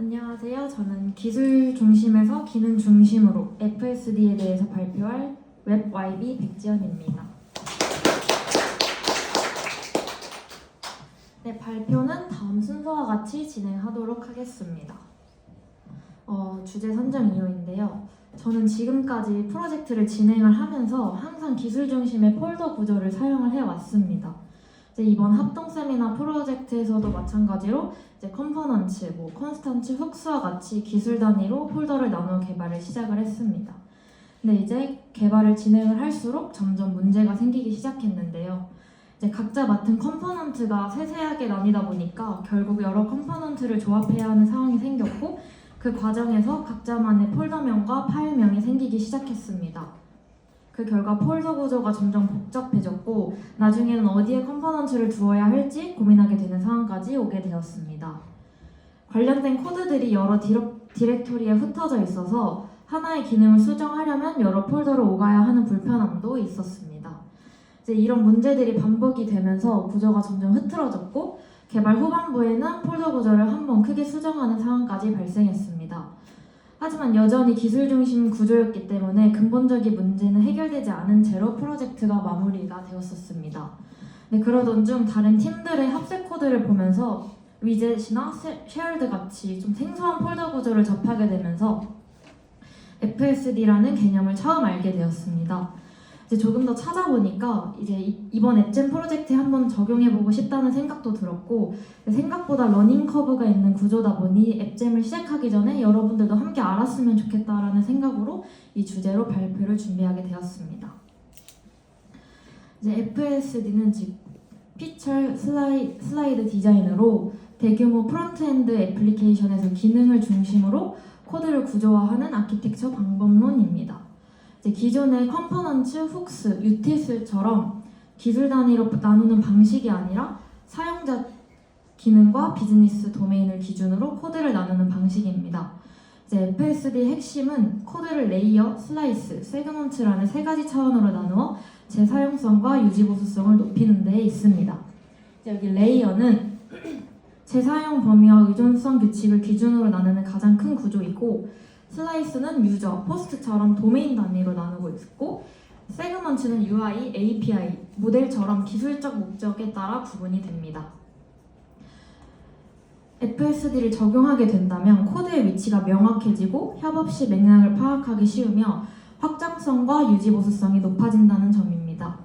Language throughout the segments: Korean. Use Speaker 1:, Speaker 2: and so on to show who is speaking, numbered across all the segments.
Speaker 1: 안녕하세요. 저는 기술 중심에서 기능 중심으로 FSD에 대해서 발표할 웹YB 백지연입니다. 네, 발표는 다음 순서와 같이 진행하도록 하겠습니다. 주제 선정 이유인데요. 저는 지금까지 프로젝트를 진행을 하면서 항상 기술 중심의 폴더 구조를 사용을 해왔습니다. 이번 합동 세미나 프로젝트에서도 마찬가지로 컴포넌츠, 컨스턴츠, 훅스와 같이 기술 단위로 폴더를 나누어 개발을 시작을 했습니다. 근데 이제 개발을 진행을 할수록 점점 문제가 생기기 시작했는데요. 각자 맡은 컴포넌트가 세세하게 나뉘다 보니까 결국 여러 컴포넌트를 조합해야 하는 상황이 생겼고, 그 과정에서 각자만의 폴더명과 파일명이 생기기 시작했습니다. 그 결과 폴더 구조가 점점 복잡해졌고, 나중에는 어디에 컴포넌트를 두어야 할지 고민하게 되는 상황까지 오게 되었습니다. 관련된 코드들이 여러 디렉토리에 흩어져 있어서 하나의 기능을 수정하려면 여러 폴더로 오가야 하는 불편함도 있었습니다. 이런 문제들이 반복이 되면서 구조가 점점 흐트러졌고, 개발 후반부에는 폴더 구조를 한번 크게 수정하는 상황까지 발생했습니다. 하지만 여전히 기술 중심 구조였기 때문에 근본적인 문제는 해결되지 않은 채로 프로젝트가 마무리가 되었었습니다. 그러던 중 다른 팀들의 합세 코드를 보면서 위젯이나 쉐어드 같이 좀 생소한 폴더 구조를 접하게 되면서 FSD라는 개념을 처음 알게 되었습니다. 조금 더 찾아보니까 이번 앱잼 프로젝트에 한번 적용해보고 싶다는 생각도 들었고, 생각보다 러닝 커브가 있는 구조다 보니 앱잼을 시작하기 전에 여러분들도 함께 알았으면 좋겠다라는 생각으로 이 주제로 발표를 준비하게 되었습니다. FSD는 즉 피처 슬라이드 디자인으로 대규모 프론트엔드 애플리케이션에서 기능을 중심으로 코드를 구조화하는 아키텍처 방법론입니다. 기존의 컴포넌츠, 훅스, 유틸스처럼 기술 단위로 나누는 방식이 아니라 사용자 기능과 비즈니스 도메인을 기준으로 코드를 나누는 방식입니다. FSD의 핵심은 코드를 레이어, 슬라이스, 세그먼트라는 세 가지 차원으로 나누어 재사용성과 유지보수성을 높이는 데 있습니다. 여기 레이어는 재사용 범위와 의존성 규칙을 기준으로 나누는 가장 큰 구조이고, 슬라이스는 유저, 포스트처럼 도메인 단위로 나누고 있고, 세그먼트는 UI, API, 모델처럼 기술적 목적에 따라 구분이 됩니다. FSD를 적용하게 된다면 코드의 위치가 명확해지고 협업 시 맥락을 파악하기 쉬우며 확장성과 유지보수성이 높아진다는 점입니다.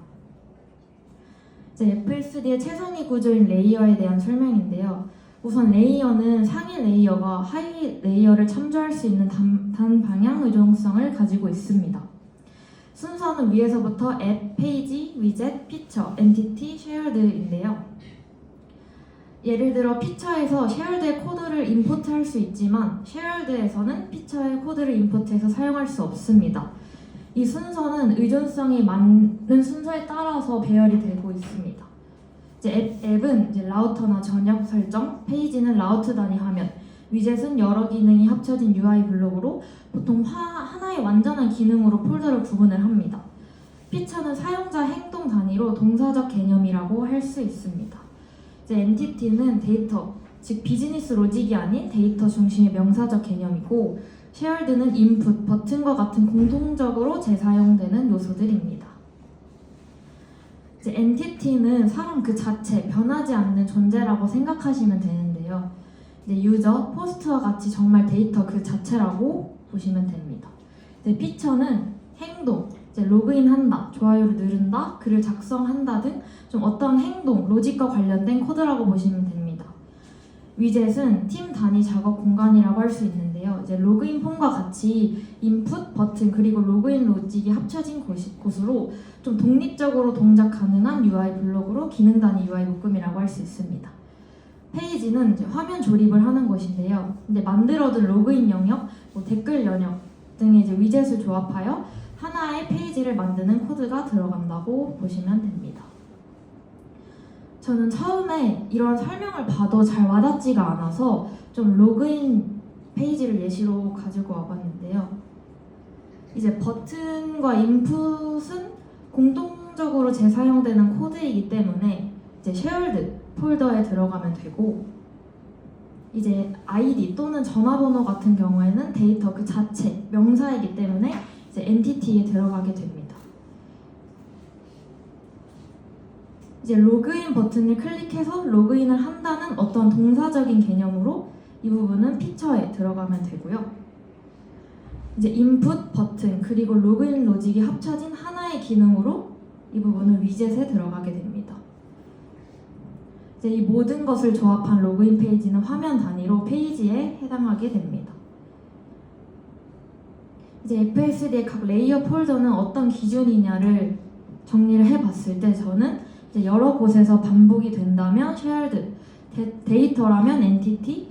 Speaker 1: FSD의 최상위 구조인 레이어에 대한 설명인데요. 우선 레이어는 상위 레이어가 하위 레이어를 참조할 수 있는 단방향 의존성을 가지고 있습니다. 순서는 위에서부터 앱, 페이지, 위젯, 피처, 엔티티, 쉐어드인데요. 예를 들어 피처에서 쉐어드의 코드를 인풋할 수 있지만 쉐어드에서는 피처의 코드를 인풋해서 사용할 수 없습니다. 이 순서는 의존성이 맞는 순서에 따라서 배열이 되고 있습니다. 앱은 라우터나 전역 설정, 페이지는 라우트 단위 화면, 위젯은 여러 기능이 합쳐진 UI 블록으로 보통 하나의 완전한 기능으로 폴더를 구분을 합니다. 피처는 사용자 행동 단위로 동사적 개념이라고 할 수 있습니다. 엔티티는 데이터, 즉 비즈니스 로직이 아닌 데이터 중심의 명사적 개념이고, 쉐어드는 인풋, 버튼과 같은 공통적으로 재사용되는 요소들입니다. 엔티티는 사람 그 자체, 변하지 않는 존재라고 생각하시면 되는데요. 유저, 포스트와 같이 정말 데이터 그 자체라고 보시면 됩니다. 피처는 행동, 로그인한다, 좋아요를 누른다, 글을 작성한다 등 좀 어떤 행동, 로직과 관련된 코드라고 보시면 됩니다. 위젯은 팀 단위 작업 공간이라고 할 수 있는데요. 로그인 폼과 같이 인풋, 버튼, 그리고 로그인 로직이 합쳐진 곳으로 좀 독립적으로 동작 가능한 UI 블록으로 기능 단위 UI 묶음이라고 할 수 있습니다. 페이지는 화면 조립을 하는 곳인데요. 만들어둔 로그인 영역, 댓글 영역 등의 위젯을 조합하여 하나의 페이지를 만드는 코드가 들어간다고 보시면 됩니다. 저는 처음에 이런 설명을 봐도 잘 와닿지가 않아서 좀 로그인 페이지를 예시로 가지고 와봤는데요. 버튼과 인풋은 공동적으로 재사용되는 코드이기 때문에 쉐어드 폴더에 들어가면 되고, 이제 아이디 또는 전화번호 같은 경우에는 데이터 그 자체, 명사이기 때문에 이제 엔티티에 들어가게 됩니다. 이제 로그인 버튼을 클릭해서 로그인을 한다는 어떤 동사적인 개념으로 이 부분은 피처에 들어가면 되고요. 이제 인풋 버튼 그리고 로그인 로직이 합쳐진 하나의 기능으로 이 부분은 위젯에 들어가게 됩니다. 이제 이 모든 것을 조합한 로그인 페이지는 화면 단위로 페이지에 해당하게 됩니다. 이제 FSD의 각 레이어 폴더는 어떤 기준이냐를 정리를 해봤을 때 저는 이제 여러 곳에서 반복이 된다면 shared, 데이터라면 entity,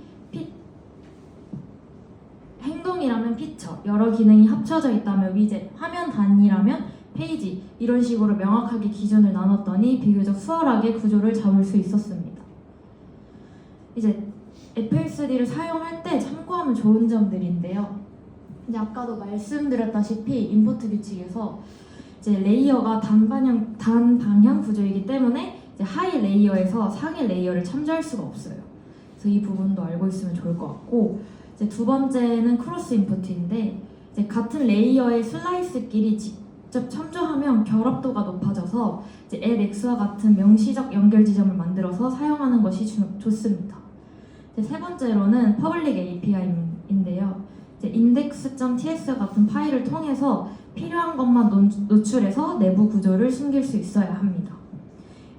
Speaker 1: 행동이라면 피처, 여러 기능이 합쳐져 있다면 위젯, 화면 단위라면 페이지 이런 식으로 명확하게 기준을 나눴더니 비교적 수월하게 구조를 잡을 수 있었습니다. 이제 FSD를 사용할 때 참고하면 좋은 점들인데요. 이제 아까도 말씀드렸다시피 인포트 규칙에서 이제 레이어가 단방향 구조이기 때문에 이제 하위 레이어에서 상위 레이어를 참조할 수가 없어요. 그래서 이 부분도 알고 있으면 좋을 것 같고, 이제 두 번째는 크로스 인포트인데 이제 같은 레이어의 슬라이스끼리 직접 참조하면 결합도가 높아져서 이제 edX와 같은 명시적 연결 지점을 만들어서 사용하는 것이 좋습니다. 이제 세 번째로는 퍼블릭 API인데요. 이제 index.ts 같은 파일을 통해서 필요한 것만 노출해서 내부 구조를 숨길 수 있어야 합니다.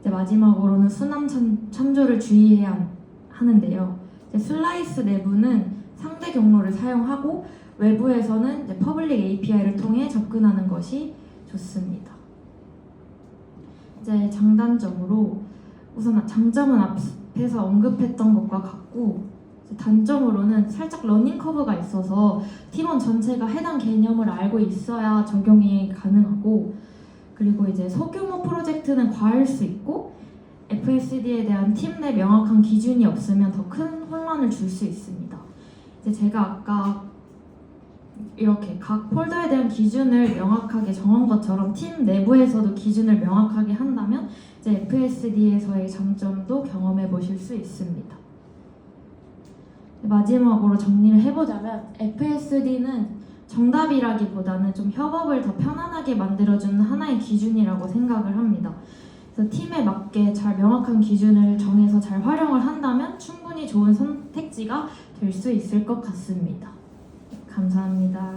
Speaker 1: 이제 마지막으로는 순환 참조를 주의해야 하는데요. 이제 슬라이스 내부는 상대 경로를 사용하고 외부에서는 이제 퍼블릭 API를 통해 접근하는 것이 좋습니다. 이제 장단점으로 우선 장점은 앞에서 언급했던 것과 같고 단점으로는 살짝 러닝 커브가 있어서 팀원 전체가 해당 개념을 알고 있어야 적용이 가능하고, 그리고 이제 소규모 프로젝트는 과할 수 있고 FSD에 대한 팀 내 명확한 기준이 없으면 더 큰 혼란을 줄 수 있습니다. 이제 제가 아까 이렇게 각 폴더에 대한 기준을 명확하게 정한 것처럼 팀 내부에서도 기준을 명확하게 한다면 이제 FSD에서의 장점도 경험해 보실 수 있습니다. 마지막으로 정리를 해보자면 FSD는 정답이라기보다는 좀 협업을 더 편안하게 만들어주는 하나의 기준이라고 생각을 합니다. 그래서 팀에 맞게 잘 명확한 기준을 정해서 잘 활용을 한다면 충분히 좋은 선택지가 될 수 있을 것 같습니다. 감사합니다.